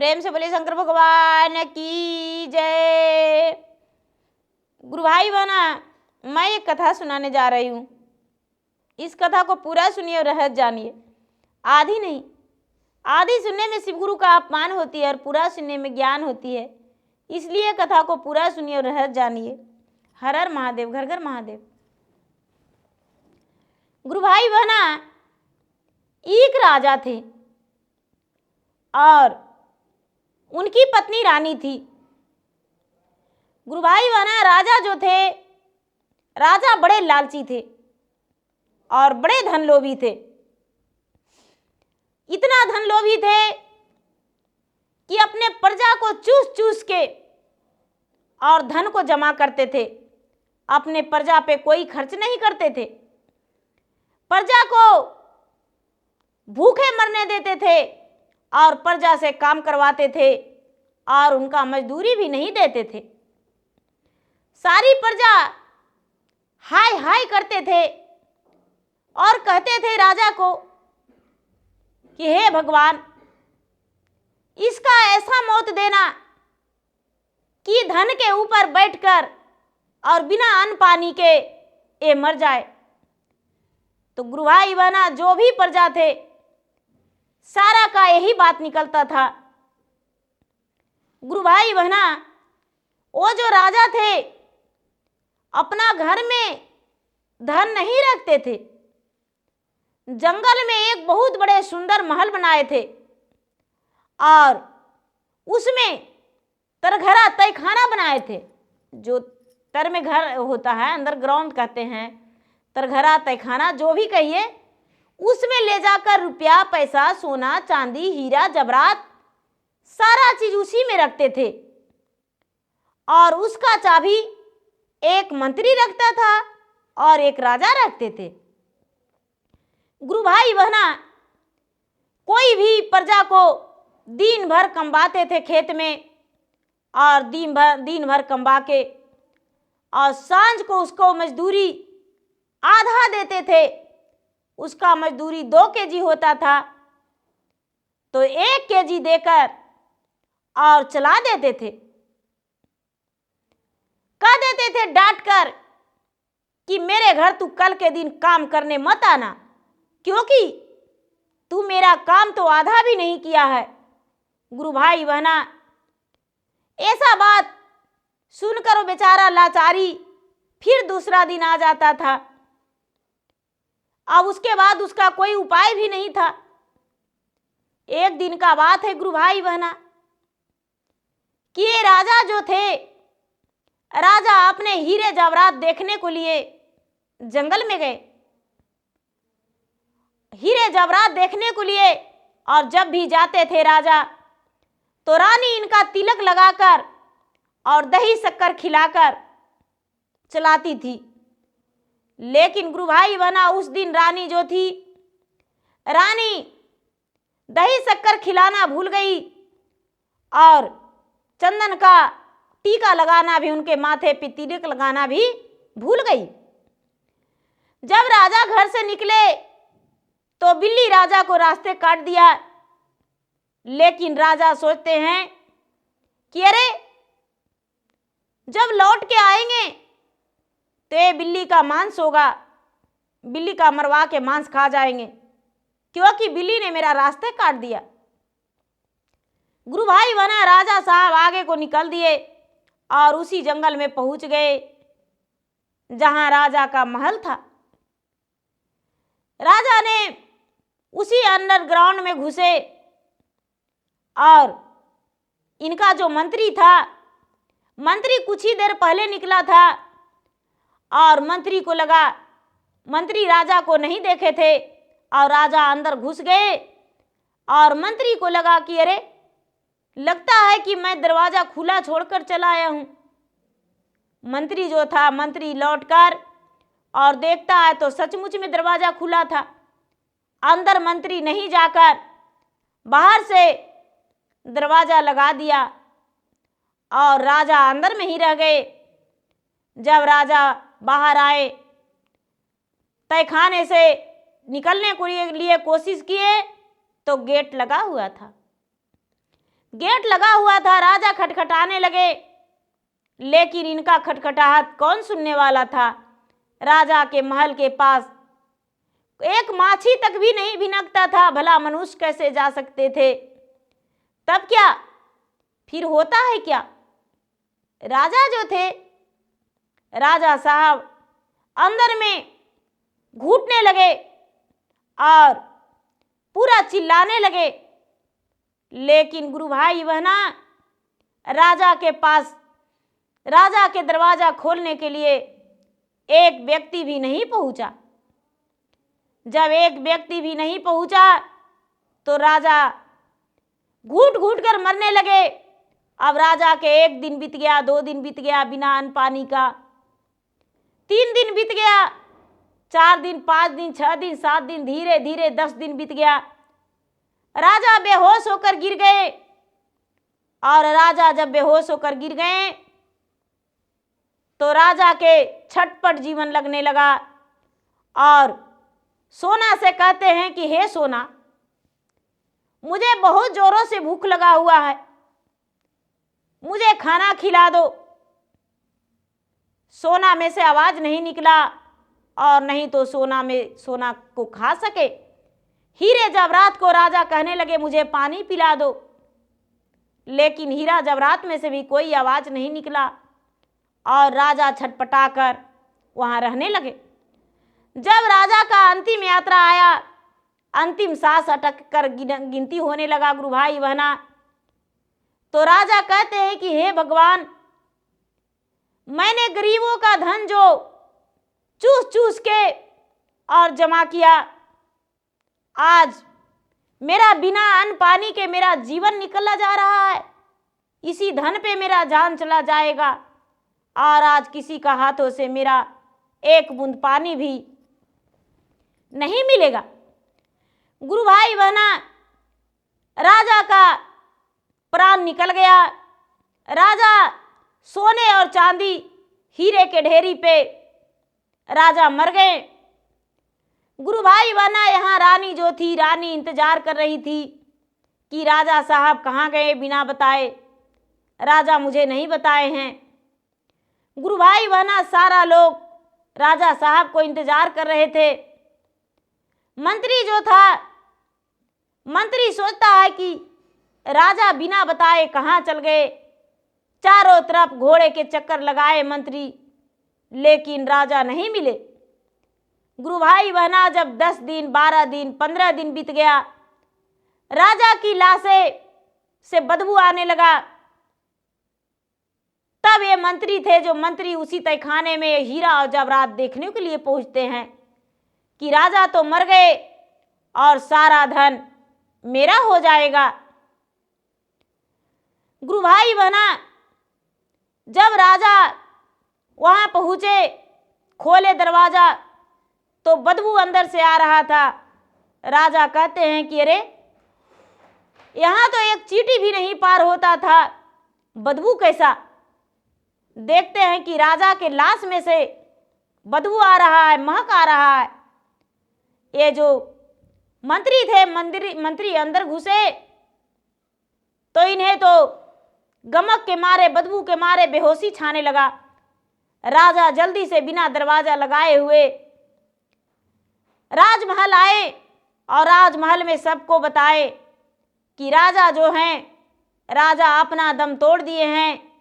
प्रेम से बोले शंकर भगवान की जय। गुरु भाई बहना, मैं एक कथा सुनाने जा रही हूँ। इस कथा को पूरा सुनिए और रहस्य जानिए, आधी नहीं। आधी सुनने में शिव गुरु का अपमान होती है और पूरा सुनने में ज्ञान होती है, इसलिए कथा को पूरा सुनिए और रहस्य जानिए। हर हर महादेव, घर घर महादेव। गुरु भाई बहना, एक राजा थे और उनकी पत्नी रानी थी। गुरु भाई बहना, राजा जो थे, राजा बड़े लालची थे और बड़े धन लोभी थे। इतना धन लोभी थे कि अपने प्रजा को चूस चूस के और धन को जमा करते थे। अपने प्रजा पे कोई खर्च नहीं करते थे, प्रजा को भूखे मरने देते थे और प्रजा से काम करवाते थे और उनका मजदूरी भी नहीं देते थे। सारी प्रजा हाय हाय करते थे और कहते थे राजा को कि हे भगवान, इसका ऐसा मौत देना कि धन के ऊपर बैठकर और बिना अन्न पानी के ये मर जाए। तो गुरु भाई बहना, जो भी प्रजा थे सारा का यही बात निकलता था। गुरु भाई बहना, वो जो राजा थे अपना घर में धन नहीं रखते थे, जंगल में एक बहुत बड़े सुंदर महल बनाए थे और उसमें तरघरा तहखाना बनाए थे। जो तर में घर होता है, अंडरग्राउंड कहते हैं, तरघरा तहखाना जो भी कहिए, उसमें ले जाकर रुपया पैसा सोना चांदी हीरा जबरात सारा चीज उसी में रखते थे और उसका चाबी एक मंत्री रखता था और एक राजा रखते थे। गुरु भाई बहना, कोई भी प्रजा को दिन भर कमवाते थे खेत में और दिन भर कमवा के और सांझ को उसको मजदूरी आधा देते थे। उसका मजदूरी 2 केजी होता था तो 1 केजी देकर और चला देते थे। कह देते थे डांट कर कि मेरे घर तू कल के दिन काम करने मत आना, क्योंकि तू मेरा काम तो आधा भी नहीं किया है। गुरु भाई बहना, ऐसा बात सुनकर वो बेचारा लाचारी फिर दूसरा दिन आ जाता था। अब उसके बाद उसका कोई उपाय भी नहीं था। एक दिन का बात है गुरु भाई बहना कि ये राजा जो थे, राजा अपने हीरे जवाहरात देखने को लिए जंगल में गए। हीरे जवाहरात देखने को लिए और जब भी जाते थे राजा तो रानी इनका तिलक लगाकर और दही शक्कर खिलाकर चलाती थी। लेकिन गुरु भाई बहना, उस दिन रानी जो थी, रानी दही शक्कर खिलाना भूल गई और चंदन का टीका लगाना भी, उनके माथे पे तिलक लगाना भी भूल गई। जब राजा घर से निकले तो बिल्ली राजा को रास्ते काट दिया। लेकिन राजा सोचते हैं कि अरे जब लौट के आएंगे तो ये बिल्ली का मांस होगा, बिल्ली का मरवा के मांस खा जाएंगे, क्योंकि बिल्ली ने मेरा रास्ते काट दिया। गुरु भाई बहना, राजा साहब आगे को निकल दिए और उसी जंगल में पहुंच गए जहां राजा का महल था। राजा ने उसी अंडरग्राउंड में घुसे और इनका जो मंत्री था, मंत्री कुछ ही देर पहले निकला था और मंत्री को लगा, मंत्री राजा को नहीं देखे थे और राजा अंदर घुस गए और मंत्री को लगा कि अरे लगता है कि मैं दरवाजा खुला छोड़कर चला आया हूं। मंत्री जो था, मंत्री लौटकर और देखता है तो सचमुच में दरवाजा खुला था। अंदर मंत्री नहीं जाकर बाहर से दरवाजा लगा दिया और राजा अंदर में ही रह गए। जब राजा बाहर आए, तहखाने से निकलने के लिए कोशिश किए तो गेट लगा हुआ था। गेट लगा हुआ था, राजा खटखटाने लगे, लेकिन इनका खटखटाहट कौन सुनने वाला था। राजा के महल के पास एक माछी तक भी नहीं भिनकता था, भला मनुष्य कैसे जा सकते थे। तब क्या फिर होता है क्या, राजा जो थे, राजा साहब अंदर में घुटने लगे और पूरा चिल्लाने लगे। लेकिन गुरु भाई बहना, राजा के पास, राजा के दरवाजा खोलने के लिए एक व्यक्ति भी नहीं पहुंचा। जब एक व्यक्ति भी नहीं पहुंचा तो राजा घूट घूट कर मरने लगे। अब राजा के 1 दिन बीत गया, 2 दिन बीत गया बिना अन्न पानी का, 3 दिन बीत गया, 4 दिन, 5 दिन, 6 दिन, 7 दिन, धीरे धीरे 10 दिन बीत गया। राजा बेहोश होकर गिर गए। और राजा जब बेहोश होकर गिर गए तो राजा के छटपट जीवन लगने लगा। और सोना से कहते हैं कि हे सोना, मुझे बहुत जोरों से भूख लगा हुआ है, मुझे खाना खिला दो। सोना में से आवाज नहीं निकला, और नहीं तो सोना में सोना को खा सके। हीरे जवाहरात को राजा कहने लगे मुझे पानी पिला दो, लेकिन हीरा जवाहरात में से भी कोई आवाज नहीं निकला। और राजा छटपटाकर वहां रहने लगे। जब राजा का अंतिम यात्रा आया, अंतिम सांस अटक कर गिनती होने लगा गुरु भाई बहना, तो राजा कहते हैं कि हे भगवान, मैंने गरीबों का धन जो चूस चूस के और जमा किया, आज मेरा बिना अन्न पानी के मेरा जीवन निकला जा रहा है, इसी धन पे मेरा जान चला जाएगा। और आज किसी का हाथों से मेरा एक बूंद पानी भी नहीं मिलेगा। गुरु भाई बहना, राजा का प्राण निकल गया। राजा सोने और चांदी, हीरे के ढेरी पे राजा मर गए। गुरु भाई बहना, यहाँ रानी जो थी, रानी इंतजार कर रही थी कि राजा साहब कहाँ गए बिना बताए। राजा मुझे नहीं बताए हैं। गुरु भाई बहना, सारा लोग राजा साहब को इंतजार कर रहे थे। मंत्री जो था, मंत्री सोचता है कि राजा बिना बताए कहाँ चल गए। चारों तरफ घोड़े के चक्कर लगाए मंत्री, लेकिन राजा नहीं मिले। गुरु भाई बहना, जब 10 दिन, 12 दिन, 15 दिन बीत गया, राजा की लाशें से बदबू आने लगा। तब ये मंत्री थे, जो मंत्री उसी तहखाने में हीरा और जवाहरात देखने के लिए पहुंचते हैं कि राजा तो मर गए और सारा धन मेरा हो जाएगा। गुरु भाई बहना, जब राजा वहां पहुंचे, खोले दरवाजा, तो बदबू अंदर से आ रहा था। राजा कहते हैं कि अरे, यहां तो एक चींटी भी नहीं पार होता था, बदबू कैसा। देखते हैं कि राजा के लाश में से बदबू आ रहा है, महक आ रहा है। ये जो मंत्री थे, मंत्री अंदर घुसे तो इन्हें तो गमक के मारे, बदबू के मारे बेहोशी छाने लगा। राजा जल्दी से बिना दरवाजा लगाए हुए राजमहल आए और राजमहल में सबको बताए कि राजा जो हैं, राजा अपना दम तोड़ दिए हैं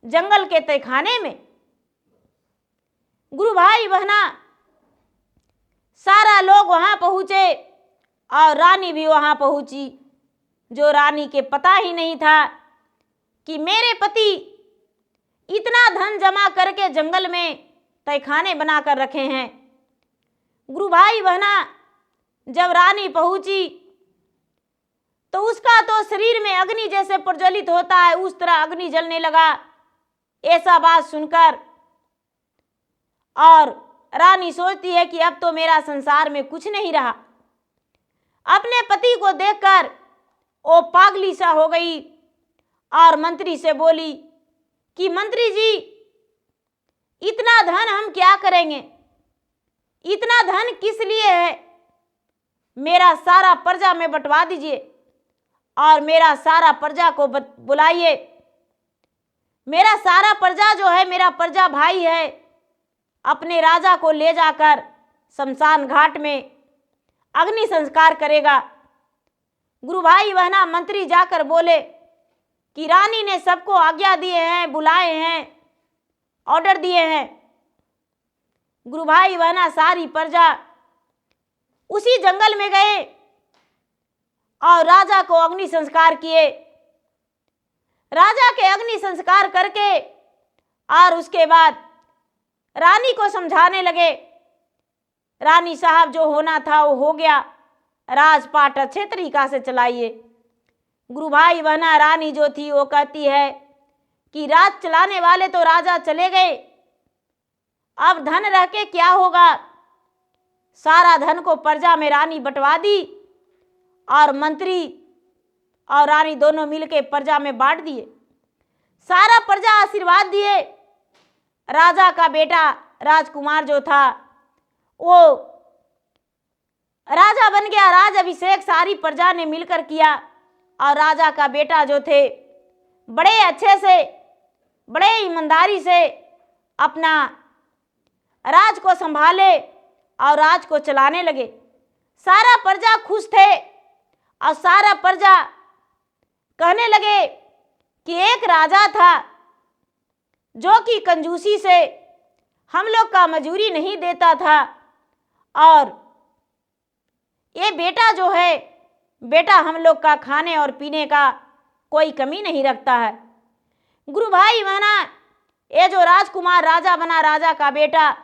जंगल के तहखाने में। गुरु भाई बहना, सारा लोग वहां पहुंचे और रानी भी वहां पहुंची, जो रानी के पता ही नहीं था कि मेरे पति इतना धन जमा करके जंगल में तहखाने बनाकर रखे हैं। गुरु भाई बहना, जब रानी पहुंची तो उसका तो शरीर में अग्नि जैसे प्रज्वलित होता है, उस तरह अग्नि जलने लगा। ऐसा बात सुनकर और रानी सोचती है कि अब तो मेरा संसार में कुछ नहीं रहा। अपने पति को देखकर वो पागली सा हो गई और मंत्री से बोली कि मंत्री जी, इतना धन हम क्या करेंगे, इतना धन किस लिए है, मेरा सारा प्रजा में बंटवा दीजिए और मेरा सारा प्रजा को बुलाइए। मेरा सारा प्रजा जो है, मेरा प्रजा भाई है, अपने राजा को ले जाकर शमशान घाट में अग्नि संस्कार करेगा। गुरु भाई बहना मंत्री जाकर बोले कि रानी ने सबको आज्ञा दिए हैं, बुलाए हैं, ऑर्डर दिए हैं। गुरु भाई बहना सारी प्रजा उसी जंगल में गए और राजा को अग्नि संस्कार किए। राजा के अग्नि संस्कार करके और उसके बाद रानी को समझाने लगे, रानी साहब जो होना था वो हो गया, राजपाट अच्छे तरीका से चलाइए। गुरु भाई बहना रानी जो थी वो कहती है कि राज चलाने वाले तो राजा चले गए, अब धन रह के क्या होगा। सारा धन को प्रजा में रानी बंटवा दी और मंत्री और रानी दोनों मिलके प्रजा में बांट दिए। सारा प्रजा आशीर्वाद दिए। राजा का बेटा राजकुमार जो था वो राजा बन गया। राज अभिषेक सारी प्रजा ने मिलकर किया और राजा का बेटा जो थे बड़े अच्छे से, बड़े ईमानदारी से अपना राज को संभाले और राज को चलाने लगे। सारा प्रजा खुश थे और सारा प्रजा कहने लगे कि एक राजा था जो कि कंजूसी से हम लोग का मजूरी नहीं देता था और ये बेटा जो है, बेटा हम लोग का खाने और पीने का कोई कमी नहीं रखता है। गुरु भाई बहना ये जो राजकुमार राजा बना, राजा का बेटा,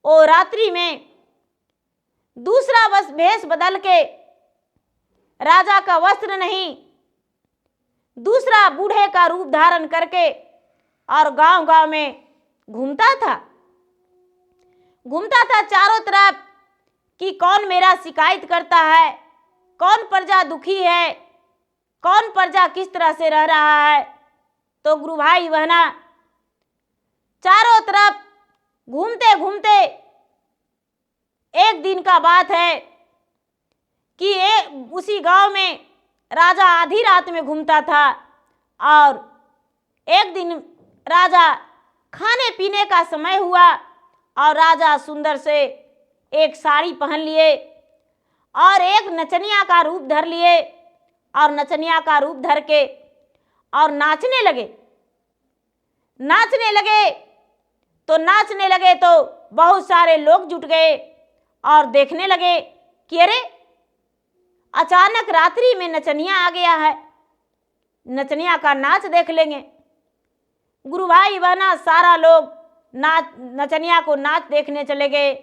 वो रात्रि में दूसरा बस भेष बदल के, राजा का वस्त्र नहीं, दूसरा बूढ़े का रूप धारण करके और गांव-गांव में घूमता था चारों तरफ कि कौन मेरा शिकायत करता है, कौन प्रजा दुखी है, कौन प्रजा किस तरह से रह रहा है। तो गुरु भाई बहना चारों तरफ घूमते घूमते एक दिन का बात है कि उसी गांव में राजा आधी रात में घूमता था और एक दिन राजा खाने पीने का समय हुआ और राजा सुंदर से एक साड़ी पहन लिए और एक नचनिया का रूप धर लिए और नचनिया का रूप धर के और नाचने लगे तो बहुत सारे लोग जुट गए और देखने लगे कि अरे अचानक रात्रि में नचनिया आ गया है, नचनिया का नाच देख लेंगे। गुरु भाई बहना सारा लोग नचनिया को नाच देखने चले गए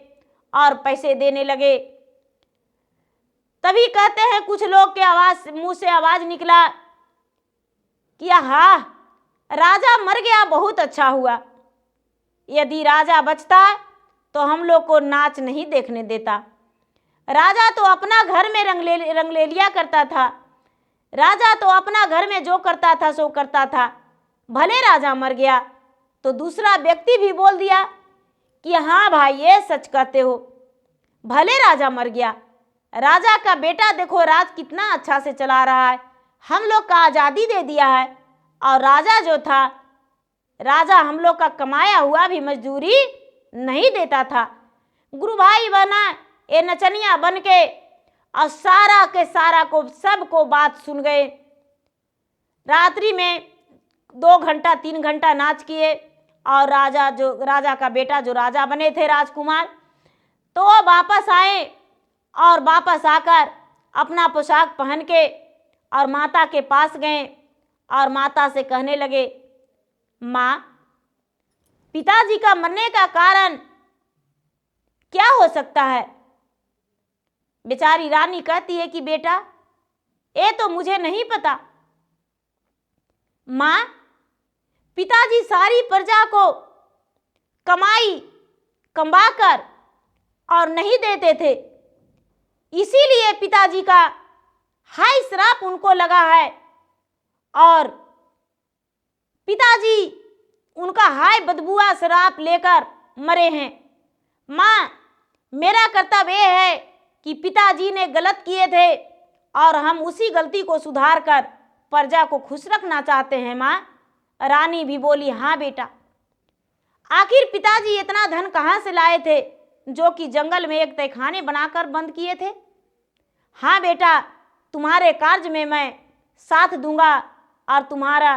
और पैसे देने लगे। तभी कहते हैं कुछ लोग के मुंह से आवाज निकला कि हाँ, राजा मर गया, बहुत अच्छा हुआ। यदि राजा बचता तो हम लोग को नाच नहीं देखने देता। राजा तो अपना घर में रंग ले लिया करता था, राजा तो अपना घर में जो करता था सो करता था। भले राजा मर गया तो दूसरा व्यक्ति भी बोल दिया कि हाँ भाई ये सच कहते हो, भले राजा मर गया, राजा का बेटा देखो राज कितना अच्छा से चला रहा है, हम लोग का आज़ादी दे दिया है और राजा जो था, राजा हम लोग का कमाया हुआ भी मजदूरी नहीं देता था। गुरु भाई बहना ये नचनिया बन के और सारा के सारा को सबको बात सुन गए। रात्रि में 2 घंटा 3 घंटा नाच किए और राजा का बेटा जो राजा बने थे राजकुमार, तो वो वापस आए और वापस आकर अपना पोशाक पहन के और माता के पास गए और माता से कहने लगे, माँ, पिताजी का मरने का कारण क्या हो सकता है। बेचारी रानी कहती है कि बेटा ये तो मुझे नहीं पता। माँ, पिताजी सारी प्रजा को कमाकर और नहीं देते थे, इसीलिए पिताजी का हाय श्राप उनको लगा है और पिताजी उनका हाय बदबुआ श्राप लेकर मरे हैं। माँ, मेरा कर्तव्य है कि पिताजी ने गलत किए थे और हम उसी गलती को सुधार कर प्रजा को खुश रखना चाहते हैं माँ। रानी भी बोली, हाँ बेटा। आखिर पिताजी इतना धन कहाँ से लाए थे जो कि जंगल में एक तहखाने बनाकर बंद किए थे? हाँ बेटा, तुम्हारे कार्य में मैं साथ दूंगा और तुम्हारा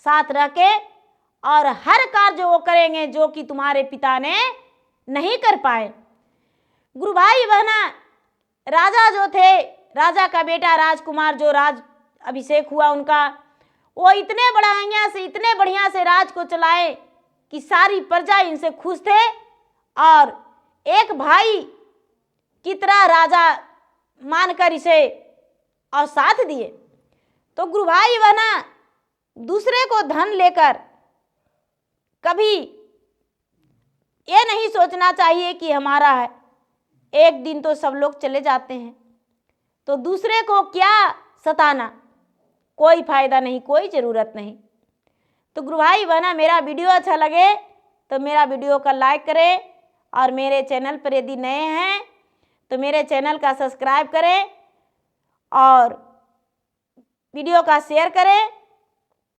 साथ रह के और हर कार्य वो करेंगे जो कि तुम्हारे पिता ने नहीं कर पाए। गुरु भाई बहना, राजा जो थे, राजा का बेटा राजकुमार जो राज अभिषेक हुआ उनका, वो इतने बढ़िया से राज को चलाए कि सारी प्रजा इनसे खुश थे और एक भाई की तरह राजा मानकर इसे और साथ दिए। तो गुरु भाई बहना, दूसरे को धन लेकर कभी ये नहीं सोचना चाहिए कि हमारा है, एक दिन तो सब लोग चले जाते हैं, तो दूसरे को क्या सताना, कोई फायदा नहीं, कोई ज़रूरत नहीं। तो गुरु भाई बहना, मेरा वीडियो अच्छा लगे तो मेरा वीडियो का लाइक करें और मेरे चैनल पर यदि नए हैं तो मेरे चैनल का सब्सक्राइब करें और वीडियो का शेयर करें।